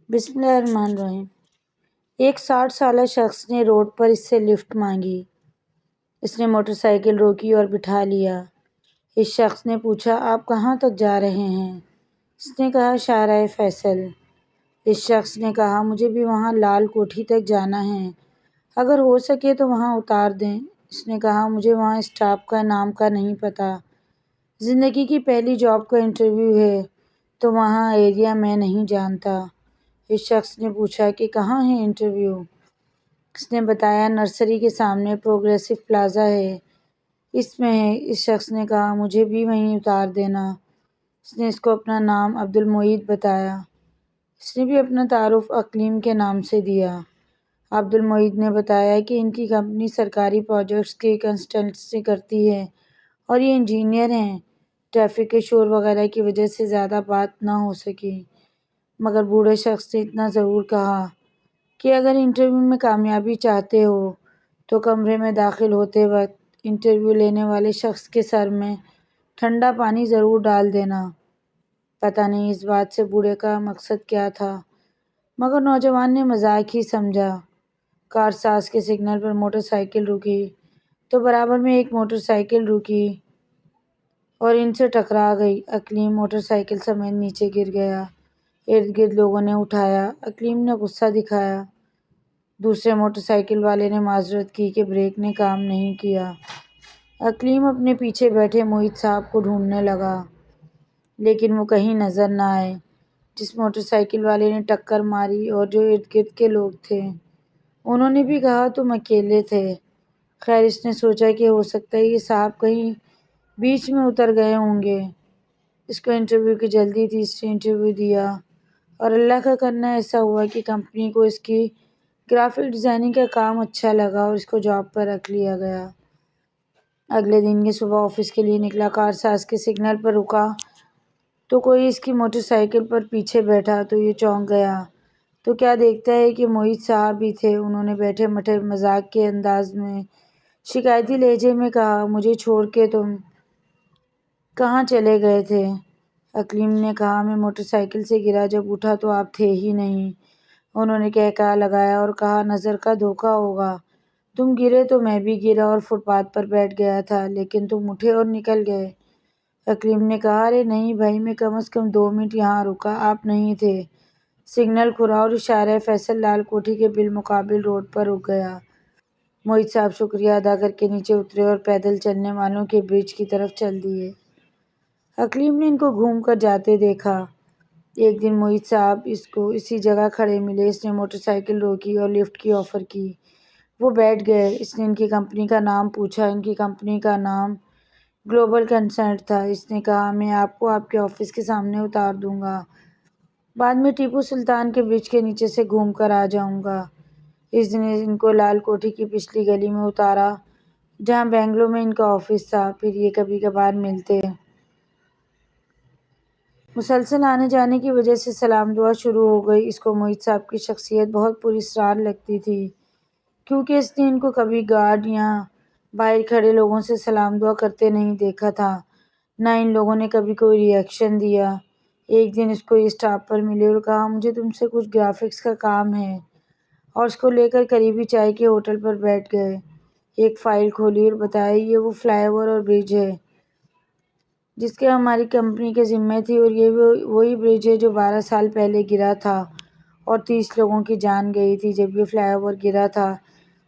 بسم اللہ الرحمن الرحیم۔ ایک 60 سالہ شخص نے روڈ پر اس سے لفٹ مانگی۔ اس نے موٹر سائیکل روکی اور بٹھا لیا۔ اس شخص نے پوچھا، آپ کہاں تک جا رہے ہیں؟ اس نے کہا، شاہراہ فیصل۔ اس شخص نے کہا، مجھے بھی وہاں لال کوٹھی تک جانا ہے، اگر ہو سکے تو وہاں اتار دیں۔ اس نے کہا، مجھے وہاں اسٹاپ کا نام کا نہیں پتہ، زندگی کی پہلی جاب کا انٹرویو ہے تو وہاں ایریا میں نہیں جانتا۔ اس شخص نے پوچھا کہ کہاں ہے انٹرویو؟ اس نے بتایا، نرسری کے سامنے پروگریسو پلازا ہے، اس میں ہے۔ اس شخص نے کہا، مجھے بھی وہیں اتار دینا۔ اس نے اس کو اپنا نام عبدالمعید بتایا۔ اس نے بھی اپنا تعارف اقلیم کے نام سے دیا۔ عبدالمعید نے بتایا کہ ان کی کمپنی سرکاری پروجیکٹس کی کنسلٹنسی کرتی ہے اور یہ انجینئر ہیں۔ ٹریفک کے شور وغیرہ کی وجہ سے زیادہ بات نہ ہو سکی، مگر بوڑھے شخص نے اتنا ضرور کہا کہ اگر انٹرویو میں کامیابی چاہتے ہو تو کمرے میں داخل ہوتے وقت انٹرویو لینے والے شخص کے سر میں ٹھنڈا پانی ضرور ڈال دینا۔ پتہ نہیں اس بات سے بوڑھے کا مقصد کیا تھا، مگر نوجوان نے مذاق ہی سمجھا۔ کارساز کے سگنل پر موٹر سائیکل رکی تو برابر میں ایک موٹر سائیکل رکی اور ان سے ٹکرا گئی۔ اقلیم موٹر سائیکل سمیت نیچے گر گیا۔ ارد گرد لوگوں نے اٹھایا۔ اقلیم نے غصہ دکھایا۔ دوسرے موٹر سائیکل والے نے معذرت کی کہ بریک نے کام نہیں کیا۔ اقلیم اپنے پیچھے بیٹھے معید صاحب کو ڈھونڈنے لگا، لیکن وہ کہیں نظر نہ آئے۔ جس موٹر سائیکل والے نے ٹکر ماری اور جو ارد گرد کے لوگ تھے انہوں نے بھی کہا تم اکیلے تھے۔ خیر، اس نے سوچا کہ ہو سکتا ہے یہ صاحب کہیں بیچ میں اتر گئے ہوں گے۔ اس کو انٹرویو کی جلدی تھی، اس نے انٹرویو دیا اور اللہ کا کرنا ایسا ہوا کہ کمپنی کو اس کی گرافک ڈیزائننگ کا کام اچھا لگا اور اس کو جاب پر رکھ لیا گیا۔ اگلے دن یہ صبح آفس کے لیے نکلا۔ کارساز کے سگنل پر رکا تو کوئی اس کی موٹر سائیکل پر پیچھے بیٹھا تو یہ چونک گیا تو کیا دیکھتا ہے کہ معید صاحب ہی تھے۔ انہوں نے بیٹھے مٹھے مذاق کے انداز میں شکایتی لہجے میں کہا، مجھے چھوڑ کے تم کہاں چلے گئے تھے؟ اقلیم نے کہا، میں موٹر سائیکل سے گرا، جب اٹھا تو آپ تھے ہی نہیں۔ انہوں نے کہکہا لگایا اور کہا، نظر کا دھوکہ ہوگا، تم گرے تو میں بھی گرا اور فٹ پاتھ پر بیٹھ گیا تھا، لیکن تم اٹھے اور نکل گئے۔ اقلیم نے کہا، ارے نہیں بھائی، میں کم از کم 2 منٹ یہاں رکا، آپ نہیں تھے۔ سگنل کھلا اور اشارہ فیصل لال کوٹھی کے بالمقابل روڈ پر رک گیا۔ معید صاحب شکریہ ادا کر کے نیچے اترے اور پیدل چلنے والوں کے برج کی طرف چل دیے۔ اقلیم نے ان کو گھوم کر جاتے دیکھا۔ ایک دن معید صاحب اس کو اسی جگہ کھڑے ملے۔ اس نے موٹر سائیکل روکی اور لفٹ کی آفر کی۔ وہ بیٹھ گئے۔ اس نے ان کی کمپنی کا نام پوچھا۔ ان کی کمپنی کا نام گلوبل کنسلٹ تھا۔ اس نے کہا، میں آپ کو آپ کے آفس کے سامنے اتار دوں گا، بعد میں ٹیپو سلطان کے برج کے نیچے سے گھوم کر آ جاؤں گا۔ اس دن ان کو لال کوٹھی کی پچھلی گلی میں اتارا جہاں بنگلو میں ان کا آفس تھا۔ پھر یہ کبھی کبھار ملتے۔ مسلسل آنے جانے کی وجہ سے سلام دعا شروع ہو گئی۔ اس کو معید صاحب کی شخصیت بہت پراسرار لگتی تھی، کیونکہ اس نے ان کو کبھی گارڈ یا باہر کھڑے لوگوں سے سلام دعا کرتے نہیں دیکھا تھا، نہ ان لوگوں نے کبھی کوئی ری ایکشن دیا۔ ایک دن اس کو یہ اسٹاف پر ملے اور کہا، مجھے تم سے کچھ گرافکس کا کام ہے، اور اس کو لے کر قریبی چائے کے ہوٹل پر بیٹھ گئے۔ ایک فائل کھولی اور بتایا، یہ وہ فلائی اوور اور برج ہے جس کے ہماری کمپنی کے ذمے تھی، اور یہ وہی برج ہے جو 12 سال پہلے گرا تھا اور 30 لوگوں کی جان گئی تھی۔ جب یہ فلائی اوور گرا تھا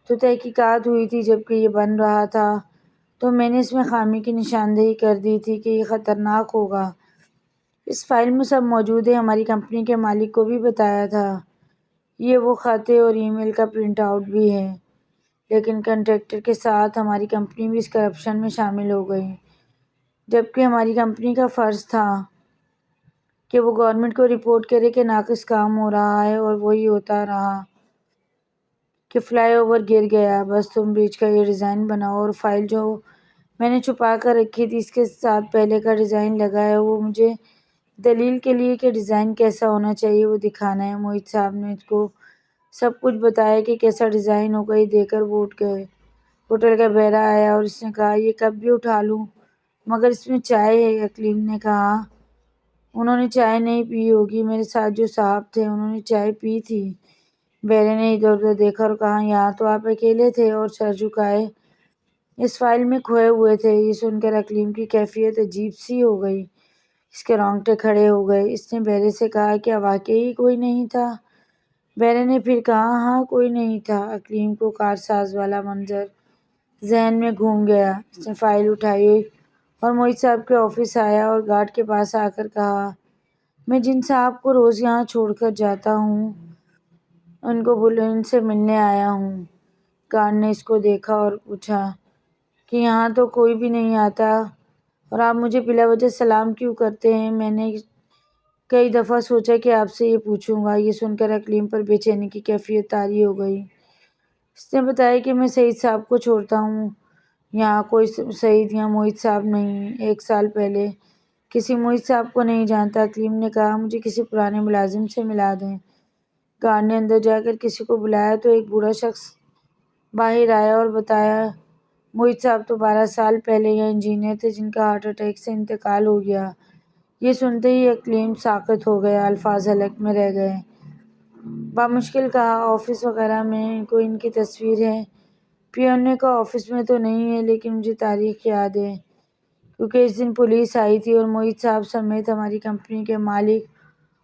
تو تحقیقات ہوئی تھی، جبکہ یہ بن رہا تھا تو میں نے اس میں خامی کی نشاندہی کر دی تھی کہ یہ خطرناک ہوگا۔ اس فائل میں سب موجود ہے۔ ہماری کمپنی کے مالک کو بھی بتایا تھا۔ یہ وہ خطیں اور ای میل کا پرنٹ آؤٹ بھی ہے۔ لیکن کنٹریکٹر کے ساتھ ہماری کمپنی بھی اس کرپشن میں شامل ہو گئی، جبکہ ہماری کمپنی کا فرض تھا کہ وہ گورنمنٹ کو رپورٹ کرے کہ ناقص کام ہو رہا ہے، اور وہی ہوتا رہا کہ فلائی اوور گر گیا۔ بس تم برج کا یہ ڈیزائن بناؤ، اور فائل جو میں نے چھپا کر رکھی تھی اس کے ساتھ پہلے کا ڈیزائن لگا ہے، وہ مجھے دلیل کے لیے کہ ڈیزائن کیسا ہونا چاہیے وہ دکھانا ہے۔ معید صاحب نے اس کو سب کچھ بتایا کہ کیسا ڈیزائن ہوگا۔ یہ دیکھ کر وہ اٹھ گئے۔ ہوٹل کا بیرا آیا اور اس نے کہا، یہ کپ بھی اٹھا لوں؟ مگر اس میں چائے ہے۔ اقلیم نے کہا، انہوں نے چائے نہیں پی ہوگی۔ میرے ساتھ جو صاحب تھے انہوں نے چائے پی تھی۔ بیرے نے ادھر ادھر دیکھا اور کہا، یہاں تو آپ اکیلے تھے اور سر جھکائے اس فائل میں کھوئے ہوئے تھے۔ یہ سن کر اقلیم کی کیفیت عجیب سی ہو گئی۔ اس کے رونگٹے کھڑے ہو گئے۔ اس نے بیرے سے کہا، کیا واقعی کوئی نہیں تھا؟ بیرے نے پھر کہا، ہاں کوئی نہیں تھا۔ اقلیم کو کارساز والا منظر ذہن میں گھوم گیا۔ اس نے فائل اٹھائی اور موحد صاحب کے آفس آیا اور گارڈ کے پاس آ کر کہا، میں جن صاحب کو روز یہاں چھوڑ کر جاتا ہوں ان سے ملنے آیا ہوں۔ گارڈ نے اس کو دیکھا اور پوچھا کہ یہاں تو کوئی بھی نہیں آتا اور آپ مجھے بلا وجہ سلام کیوں کرتے ہیں؟ میں نے کئی دفعہ سوچا کہ آپ سے یہ پوچھوں گا۔ یہ سن کر اقلیم پر بے چینی کی کیفیت طاری ہو گئی۔ اس نے بتایا کہ میں سعید صاحب کو چھوڑتا ہوں۔ یہاں کوئی سعید یا موحد صاحب نہیں۔ 1 سال پہلے کسی موحد صاحب کو نہیں جانتا۔ اقلیم نے کہا، مجھے کسی پرانے ملازم سے ملا دیں۔ گارڈ نے اندر جا کر کسی کو بلایا تو ایک بوڑھا شخص باہر آیا اور بتایا، موحد صاحب تو 12 سال پہلے یہ انجینئر تھے جن کا ہارٹ اٹیک سے انتقال ہو گیا۔ یہ سنتے ہی اقلیم ساکت ہو گیا، الفاظ حلق میں رہ گئے۔ بامشکل کہا، آفس وغیرہ میں ان کی تصویر ہے؟ پیون نے کہا، آفس میں تو نہیں ہے لیکن مجھے تاریخ یاد ہے کیونکہ اس دن پولیس آئی تھی اور موحد صاحب سمیت ہماری کمپنی کے مالک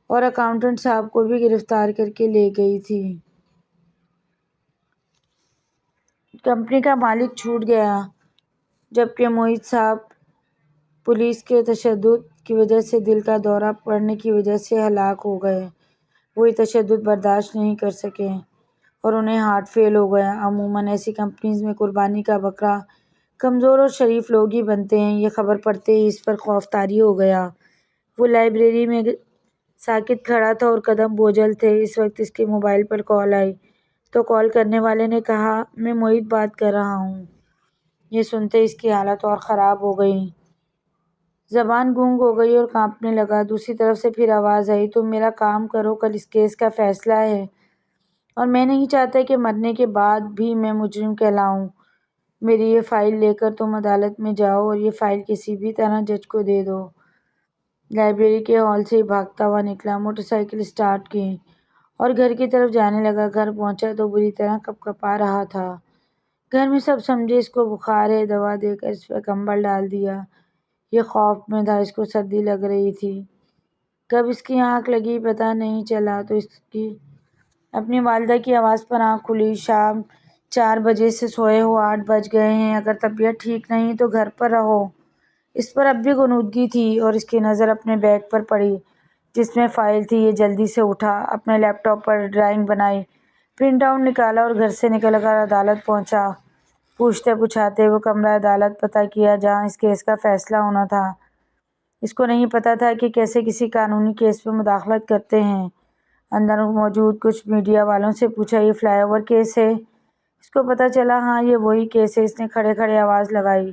اور اکاؤنٹنٹ صاحب کو بھی گرفتار کر کے لے گئی تھی۔ کمپنی کا مالک چھوٹ گیا جبکہ موحد صاحب پولیس کے تشدد کی وجہ سے دل کا دورہ پڑنے کی وجہ سے ہلاک ہو گئے۔ وہ یہ تشدد برداشت نہیں کر سکے اور انہیں ہارٹ فیل ہو گیا۔ عموماً ایسی کمپنیز میں قربانی کا بکرا کمزور اور شریف لوگ ہی بنتے ہیں۔ یہ خبر پڑھتے ہی اس پر خوف طاری ہو گیا۔ وہ لائبریری میں ساکت کھڑا تھا اور قدم بوجھل تھے۔ اس وقت اس کے موبائل پر کال آئی تو کال کرنے والے نے کہا، میں موحد بات کر رہا ہوں۔ یہ سنتے اس کی حالت اور خراب ہو گئی۔ زبان گونگ ہو گئی اور کانپنے لگا۔ دوسری طرف سے پھر آواز آئی، تم میرا کام کرو، کل اس کیس کا فیصلہ ہے اور میں نہیں چاہتا کہ مرنے کے بعد بھی میں مجرم کہلاؤں۔ میری یہ فائل لے کر تم عدالت میں جاؤ اور یہ فائل کسی بھی طرح جج کو دے دو۔ لائبریری کے ہال سے بھاگتا ہوا نکلا، موٹر سائیکل اسٹارٹ کی اور گھر کی طرف جانے لگا۔ گھر پہنچا تو بری طرح کپکپا رہا تھا۔ گھر میں سب سمجھے اس کو بخار ہے، دوا دے کر اس پر کمبل ڈال دیا۔ یہ خوف میں تھا، اس کو سردی لگ رہی تھی۔ کب اس کی آنکھ لگی پتہ نہیں چلا تو اس کی اپنی والدہ کی آواز پر آنکھ کھلی، شام 4 بجے سے سوئے ہو 8 بج گئے ہیں، اگر طبیعت ٹھیک نہیں تو گھر پر رہو۔ اس پر اب بھی غنودگی تھی اور اس کی نظر اپنے بیگ پر پڑی جس میں فائل تھی۔ یہ جلدی سے اٹھا، اپنے لیپ ٹاپ پر ڈرائنگ بنائی، پرنٹ آؤٹ نکالا اور گھر سے نکل کر عدالت پہنچا۔ پوچھتے پچھاتے وہ کمرہ عدالت پتہ کیا جہاں اس کیس کا فیصلہ ہونا تھا۔ اس کو نہیں پتہ تھا کہ کیسے کسی قانونی کیس میں مداخلت کرتے ہیں۔ اندر موجود کچھ میڈیا والوں سے پوچھا، یہ فلائی اوور کیس ہے؟ اس کو پتہ چلا، ہاں یہ وہی کیس ہے۔ اس نے کھڑے کھڑے آواز لگائی،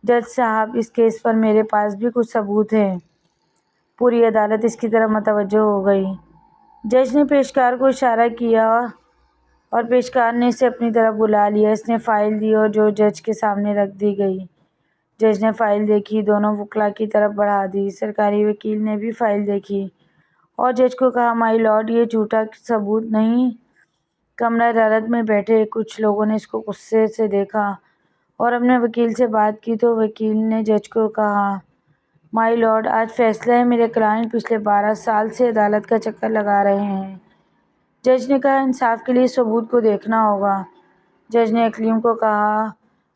جج صاحب اس کیس پر میرے پاس بھی کچھ ثبوت ہے۔ پوری عدالت اس کی طرف متوجہ ہو گئی۔ جج نے پیشکار کو اشارہ کیا اور پیشکار نے اسے اپنی طرف بلا لیا۔ اس نے فائل دی اور جو جج کے سامنے رکھ دی گئی۔ جج نے فائل دیکھی، دونوں وکلاء کی طرف بڑھا دی۔ سرکاری وکیل نے بھی فائل دیکھی اور جج کو کہا، مائی لارڈ یہ جھوٹا ثبوت نہیں۔ کمرہ عدالت میں بیٹھے کچھ لوگوں نے اس کو غصے سے دیکھا اور اپنے وکیل سے بات کی تو وکیل نے جج کو کہا، مائی لارڈ آج فیصلہ ہے، میرے کلائنٹ پچھلے 12 سال سے عدالت کا چکر لگا رہے ہیں۔ جج نے کہا، انصاف کے لیے ثبوت کو دیکھنا ہوگا۔ جج نے اقلیم کو کہا،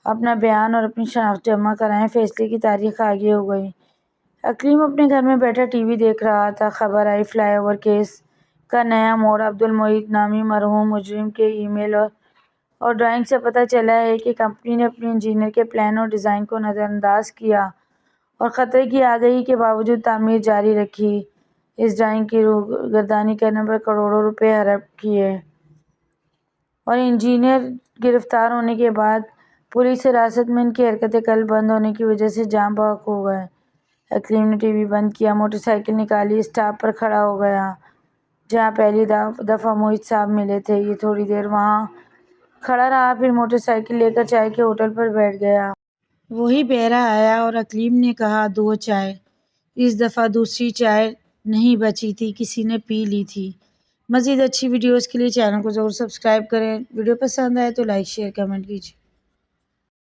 اپنا بیان اور اپنی شناخت جمع کرائیں، فیصلے کی تاریخ آگے ہو گئی۔ اقلیم اپنے گھر میں بیٹھا ٹی وی دیکھ رہا تھا۔ خبر آئی، فلائی اوور کیس کا نیا موڑ۔ عبدالمحیط نامی مرحوم مجرم کے ای میل اور ڈرائنگ سے پتہ چلا ہے کہ کمپنی نے اپنے انجینئر کے پلان اور ڈیزائن کو نظر انداز کیا اور خطرے کی آگہی کے باوجود تعمیر جاری رکھی۔ اس ڈرائنگ کی روگردانی کرنے پر کروڑوں روپے ہڑپ کیے اور انجینئر گرفتار ہونے کے بعد پولیس حراست میں ان کی حرکتِ قلب بند ہونے کی وجہ سے جاں بحق ہو گئے۔ اقلیم نے ٹی وی بند کیا، موٹر سائیکل نکالی، اسٹاپ پر کھڑا ہو گیا جہاں پہلی دفعہ موحد صاحب ملے تھے۔ یہ تھوڑی دیر وہاں کھڑا رہا، پھر موٹر سائیکل لے کر چائے کے ہوٹل پر بیٹھ گیا۔ وہی بیرا آیا اور اقلیم نے کہا، 2 چائے۔ اس دفعہ دوسری چائے نہیں بچی تھی، کسی نے پی لی تھی۔ مزید اچھی ویڈیوز کے لیے چینل کو ضرور سبسکرائب کریں۔ ویڈیو پسند آئے تو لائک شیئر کمنٹ کیجیے۔